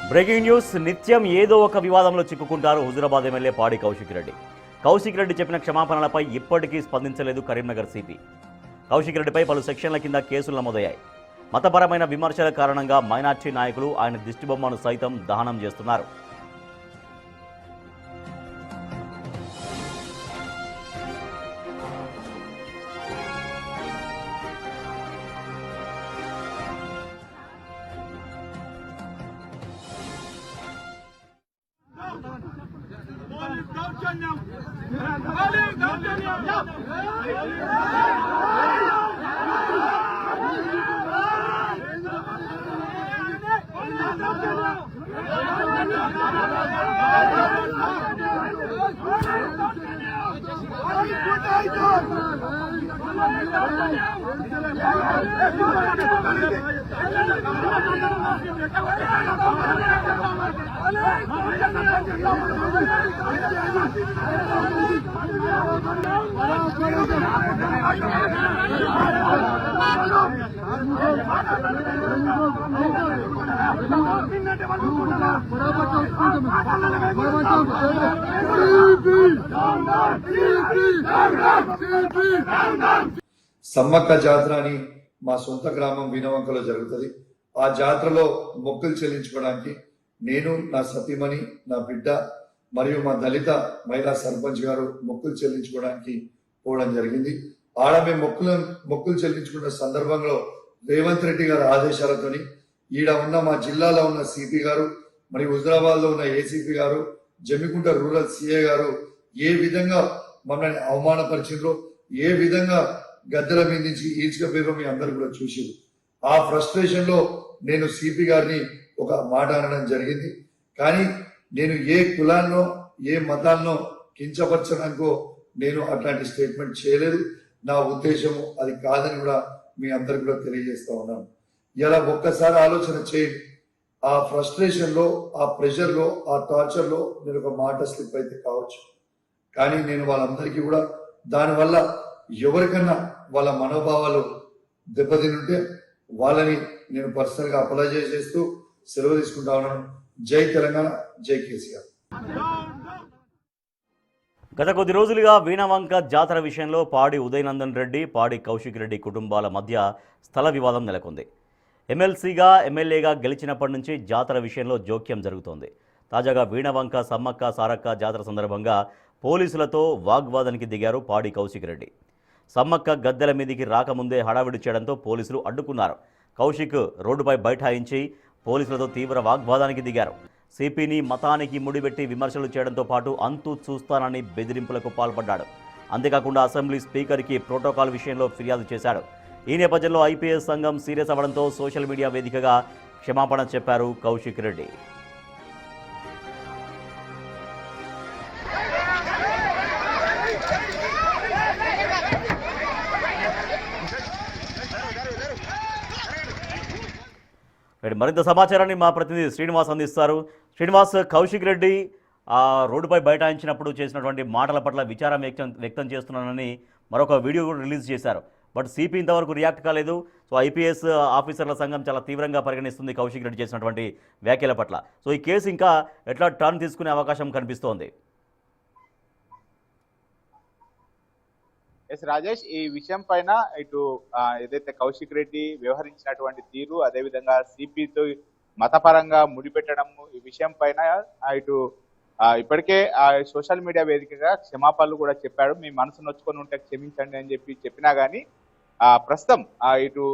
Breaking news. నిత్యం ఏదో ఒక వివాదంలో చిక్కుకుంటారు హుజురాబాద్ ఎమ్మెల్యే పాడి కౌశిక్ రెడ్డి. కౌశిక్ రెడ్డి చెప్పిన క్షమాపణలపై ఇప్పటికీ స్పందించలేదు కరీంనగర్ సిపి. కౌశిక్ రెడ్డిపై పలు సెక్షన్ల కింద కేసులు నమోదయ్యాయి. మతపరమైన విమర్శల కారణంగా మైనార్టీ నాయకులు ఆయన దిష్టిబొమ్మను సైతం దహనం చేస్తున్నారు. సమ్మక్క జాతర అని మా సొంత గ్రామం వీణవంకలో జరుగుతుంది. ఆ జాతరలో మొక్కులు చెల్లించుకోవడానికి నేను, నా సతీమణి, నా బిడ్డ మరియు మా దళిత మహిళా సర్పంచ్ గారు మొక్కులు చెల్లించుకోవడానికి పోవడం జరిగింది. ఆడ మేము మొక్కులు చెల్లించుకున్న సందర్భంలో రేవంత్ రెడ్డి గారి ఆదేశాలతోని ఈడ ఉన్న మా జిల్లాలో ఉన్న సిపి గారు మరియు హుజురాబాద్ లో ఉన్న ఏసీపీ గారు, జమ్మికుంట రూరల్ సిఏ గారు ఏ విధంగా మమ్మల్ని అవమానపరిచిండ్రో, ఏ విధంగా గద్దెల మీద నుంచి ఈడ్చుకపోయారో మీ అందరూ కూడా చూసారు. ఆ ఫ్రస్ట్రేషన్ లో నేను సిపి గారిని ఒక మాట అనడం జరిగింది. కానీ నేను ఏ కులాన్నో ఏ మతాన్నో కించపరచడానికో నేను అట్లాంటి స్టేట్మెంట్ చేయలేదు. నా ఉద్దేశము అది కాదని కూడా మీ అందరికి కూడా తెలియజేస్తా ఉన్నాను. ఇలా ఒక్కసారి ఆలోచన చేయండి. ఆ ఫ్రస్ట్రేషన్ లో, ఆ ప్రెషర్ లో, ఆ టార్చర్ లో నేను ఒక మాట స్లిప్ అయితే కావచ్చు. కానీ నేను వాళ్ళందరికీ కూడా దానివల్ల ఎవరికన్నా వాళ్ళ మనోభావాలు దెబ్బతింటే వాళ్ళని నేను పర్సనల్ గా అపాలజైజ్ చేస్తూ సెలవు తీసుకుంటా ఉన్నాను. జై తెలంగాణ, జై కేసీఆర్. గత కొద్ది రోజులుగా వీణవంక జాతర విషయంలో పాడి ఉదయనందన్ రెడ్డి, పాడి కౌశిక్ రెడ్డి కుటుంబాల మధ్య స్థల వివాదం నెలకొంది. ఎమ్మెల్సీగా, ఎమ్మెల్యేగా గెలిచినప్పటి నుంచి జాతర విషయంలో జోక్యం జరుగుతోంది. తాజాగా వీణవంక, సమ్మక్క సారక్క జాతర సందర్భంగా పోలీసులతో వాగ్వాదానికి దిగారు పాడి కౌశిక్ రెడ్డి. సమ్మక్క గద్దెల మీదికి రాకముందే హడావిడి చేయడంతో పోలీసులు అడ్డుకున్నారు. కౌశిక్ రోడ్డుపై బైఠాయించి పోలీసులతో తీవ్ర వాగ్వాదానికి దిగారు. సిపిని మతానికి ముడిపెట్టి విమర్శలు చేయడంతో పాటు అంతు చూస్తానని బెదిరింపులకు పాల్పడ్డాడు. అంతేకాకుండా అసెంబ్లీ స్పీకర్కి ప్రోటోకాల్ విషయంలో ఫిర్యాదు చేశాడు. ఈ నేపథ్యంలో ఐపీఎస్ సంఘం సీరియస్ అవ్వడంతో సోషల్ మీడియా వేదికగా క్షమాపణ చెప్పారు కౌశిక్ రెడ్డి. మరింత సమాచారాన్ని మా ప్రతినిధి శ్రీనివాస్ అందిస్తారు. శ్రీనివాస్, కౌశిక్ రెడ్డి రోడ్డుపై బైఠాయించినప్పుడు చేసినటువంటి మాటల పట్ల విచారం వ్యక్తం చేస్తున్నానని మరొక వీడియో కూడా రిలీజ్ చేశారు. బట్ సిపి ఇంతవరకు రియాక్ట్ కాలేదు. సో ఐపీఎస్ ఆఫీసర్ల సంఘం చాలా తీవ్రంగా పరిగణిస్తుంది కౌశిక్ రెడ్డి చేసినటువంటి వ్యాఖ్యల పట్ల. సో ఈ కేసు ఇంకా ఎట్లా టర్న్ తీసుకునే అవకాశం కనిపిస్తోంది? ఎస్ రాజేష్, ఈ విషయం పైన ఇటు ఏదైతే కౌశిక్ రెడ్డి వ్యవహరించినటువంటి తీరు, అదేవిధంగా సిపితో మతపరంగా ముడిపెట్టడం, ఈ విషయం పైన ఇటు ఇప్పటికే సోషల్ మీడియా వేదికగా క్షమాపణలు కూడా చెప్పాడు. మీ మనసు నొచ్చుకొని ఉంటే క్షమించండి అని చెప్పినా కానీ ప్రస్తుతం ఇటు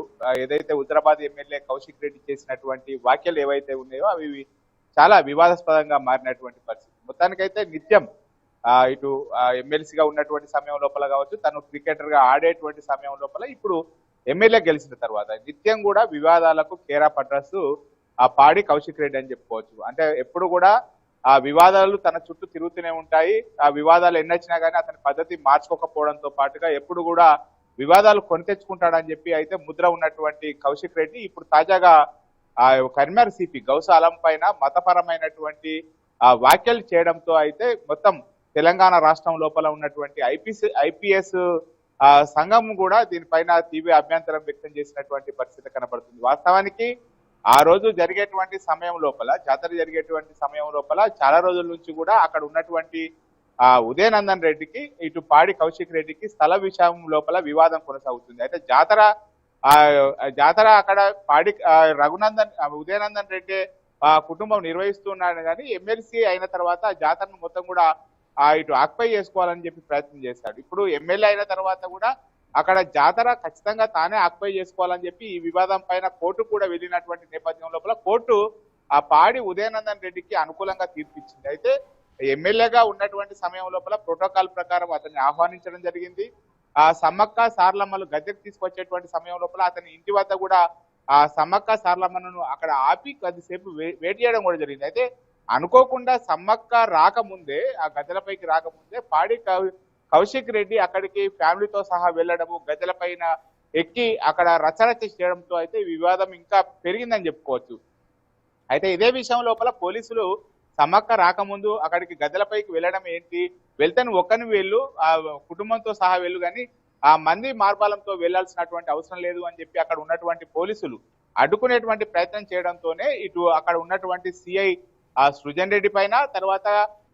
ఏదైతే హుజురాబాద్ ఎమ్మెల్యే కౌశిక్ రెడ్డి చేసినటువంటి వ్యాఖ్యలు ఏవైతే ఉన్నాయో అవి చాలా వివాదాస్పదంగా మారినటువంటి పరిస్థితి. మొత్తానికైతే నిత్యం ఇటు ఎమ్మెల్సీగా ఉన్నటువంటి సమయం లోపల కావచ్చు, తను క్రికెటర్ గా ఆడేటువంటి సమయం లోపల, ఇప్పుడు ఎమ్మెల్యే గెలిచిన తర్వాత నిత్యం కూడా వివాదాలకు కేరా పడ్రస్ పాడి కౌశిక్ రెడ్డి అని చెప్పుకోవచ్చు. అంటే ఎప్పుడు కూడా ఆ వివాదాలు తన చుట్టూ తిరుగుతూనే ఉంటాయి. ఆ వివాదాలు ఎన్నొచ్చినా కానీ అతని పద్ధతి మార్చుకోకపోవడంతో పాటుగా ఎప్పుడు కూడా వివాదాలు కొని తెచ్చుకుంటాడని చెప్పి అయితే ముద్ర ఉన్నటువంటి కౌశిక్ రెడ్డి ఇప్పుడు తాజాగా కరీంనగర్ సిపి గౌస్ ఆలం పైన మతపరమైనటువంటి వ్యాఖ్యలు చేయడంతో అయితే మొత్తం తెలంగాణ రాష్ట్రం లోపల ఉన్నటువంటి ఐపీఎస్ సంఘం కూడా దీనిపైన తీవ్ర అభ్యంతరం వ్యక్తం చేసినటువంటి పరిస్థితి కనబడుతుంది. వాస్తవానికి ఆ రోజు జరిగేటువంటి సమయం లోపల, జాతర జరిగేటువంటి సమయం లోపల చాలా రోజుల నుంచి కూడా అక్కడ ఉన్నటువంటి ఉదయనందన్ రెడ్డికి, ఇటు పాడి కౌశిక్ రెడ్డికి స్థల విషయం లోపల వివాదం కొనసాగుతుంది. అయితే జాతర అక్కడ పాడి ఉదయనందన్ రెడ్డి కుటుంబం నిర్వహిస్తున్నాడు, కానీ ఎమ్మెల్సీ అయిన తర్వాత ఆ జాతరను మొత్తం కూడా ఇటు ఆక్యుపై చేసుకోవాలని చెప్పి ప్రయత్నం చేశాడు. ఇప్పుడు ఎమ్మెల్యే అయిన తర్వాత కూడా అక్కడ జాతర ఖచ్చితంగా తానే ఆక్యుపై చేసుకోవాలని చెప్పి ఈ వివాదం పైన కోర్టు కూడా వెళ్ళినటువంటి నేపథ్యం లోపల కోర్టు ఆ పాడి ఉదయనందన్ రెడ్డికి అనుకూలంగా తీర్పిచ్చింది. అయితే ఎమ్మెల్యేగా ఉన్నటువంటి సమయం లోపల ప్రోటోకాల్ ప్రకారం అతన్ని ఆహ్వానించడం జరిగింది. ఆ సమ్మక్క సార్లమ్మలు గద్దెకు తీసుకొచ్చేటువంటి సమయం లోపల అతని ఇంటి వద్ద కూడా ఆ సమ్మక్క సార్లమ్మను అక్కడ ఆపి కొద్దిసేపు వెయిట్ చేయడం కూడా జరిగింది. అయితే అనుకోకుండా సమ్మక్క రాకముందే, ఆ గద్దెలపైకి రాకముందే పాడి కౌశిక్ రెడ్డి అక్కడికి ఫ్యామిలీతో సహా వెళ్ళడము, గద్దెలపైన ఎక్కి అక్కడ రచరచ చేయడంతో అయితే వివాదం ఇంకా పెరిగిందని చెప్పుకోవచ్చు. అయితే ఇదే విషయం లోపల పోలీసులు సమ్మక్క రాకముందు అక్కడికి గద్దెలపైకి వెళ్ళడం ఏంటి, వెళ్తాను ఒక్కని వెళ్ళు, ఆ కుటుంబంతో సహా వెళ్ళు, కానీ ఆ మంది మార్బాలంతో వెళ్లాల్సినటువంటి అవసరం లేదు అని చెప్పి అక్కడ ఉన్నటువంటి పోలీసులు అడ్డుకునేటువంటి ప్రయత్నం చేయడంతోనే ఇటు అక్కడ ఉన్నటువంటి సిఐ సృజన్ రెడ్డి పైన, తర్వాత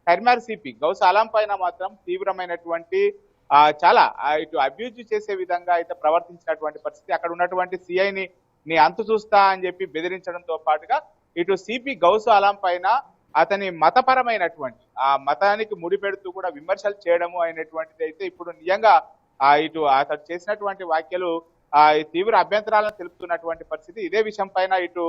కరీంనగర్ సిపి గౌస్ ఆలం పైన మాత్రం తీవ్రమైనటువంటి చాలా ఇటు అబ్యూజ్ చేసే విధంగా అయితే ప్రవర్తించినటువంటి పరిస్థితి. అక్కడ ఉన్నటువంటి సిఐని నీ అంతు చూస్తా అని చెప్పి బెదిరించడంతో పాటుగా ఇటు సిపి గౌస్ ఆలం పైన అతని మతపరమైనటువంటి ఆ మతానికి ముడిపెడుతూ కూడా విమర్శలు చేయడము అయినటువంటిది అయితే ఇప్పుడు నిజంగా ఇటు అతను చేసినటువంటి వ్యాఖ్యలు తీవ్ర అభ్యంతరాలను తెలుపుతున్నటువంటి పరిస్థితి. ఇదే విషయం పైన ఇటు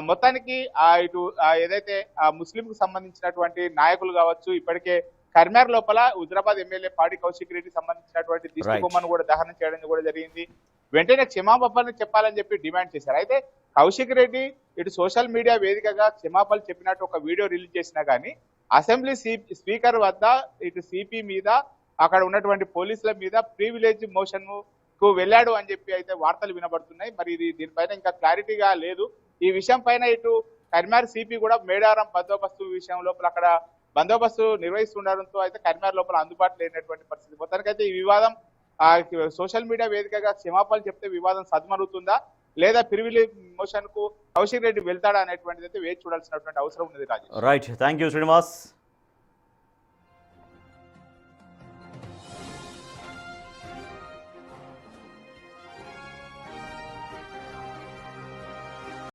మొత్తానికి ఇటు ఏదైతే ముస్లింకు సంబంధించినటువంటి నాయకులు కావచ్చు, ఇప్పటికే కరీంనగర్ లోపల హుజరాబాద్ ఎమ్మెల్యే పాడి కౌశిక్ రెడ్డి సంబంధించినటువంటి దిష్టి బొమ్మను కూడా దహనం చేయడం కూడా జరిగింది. వెంటనే క్షమాపణలు చెప్పాలని చెప్పి డిమాండ్ చేశారు. అయితే కౌశిక్ రెడ్డి ఇటు సోషల్ మీడియా వేదికగా క్షమాపణలు చెప్పినట్టు ఒక వీడియో రిలీజ్ చేసినా కానీ అసెంబ్లీ స్పీకర్ వద్ద ఇటు సిపి మీద, అక్కడ ఉన్నటువంటి పోలీసుల మీద ప్రివిలేజ్ మోషన్ కు వెళ్ళాడు అని చెప్పి అయితే వార్తలు వినబడుతున్నాయి. మరి ఇది దీనిపైన ఇంకా క్లారిటీగా లేదు. ఈ విషయం పైన ఇటు కరీంనగర్ సిపి కూడా మేడారం బందోబస్తు విషయం లోపల అక్కడ బందోబస్తు నిర్వహిస్తుండడంతో అయితే కరీంనగర్ లోపల అందుబాటులో లేనటువంటి పరిస్థితి. మొత్తానికైతే ఈ వివాదం సోషల్ మీడియా వేదికగా క్షమాపణలు చెప్తే వివాదం సద్మరుగుతుందా, లేదా ప్రివిలేజ్ మోషన్ కు కౌశిక్ రెడ్డి వెళ్తాడా అనేటువంటిది అయితే వేచి చూడాల్సినటువంటి అవసరం ఉన్నది. రాజు రైట్, థ్యాంక్ యూ శ్రీనివాస్.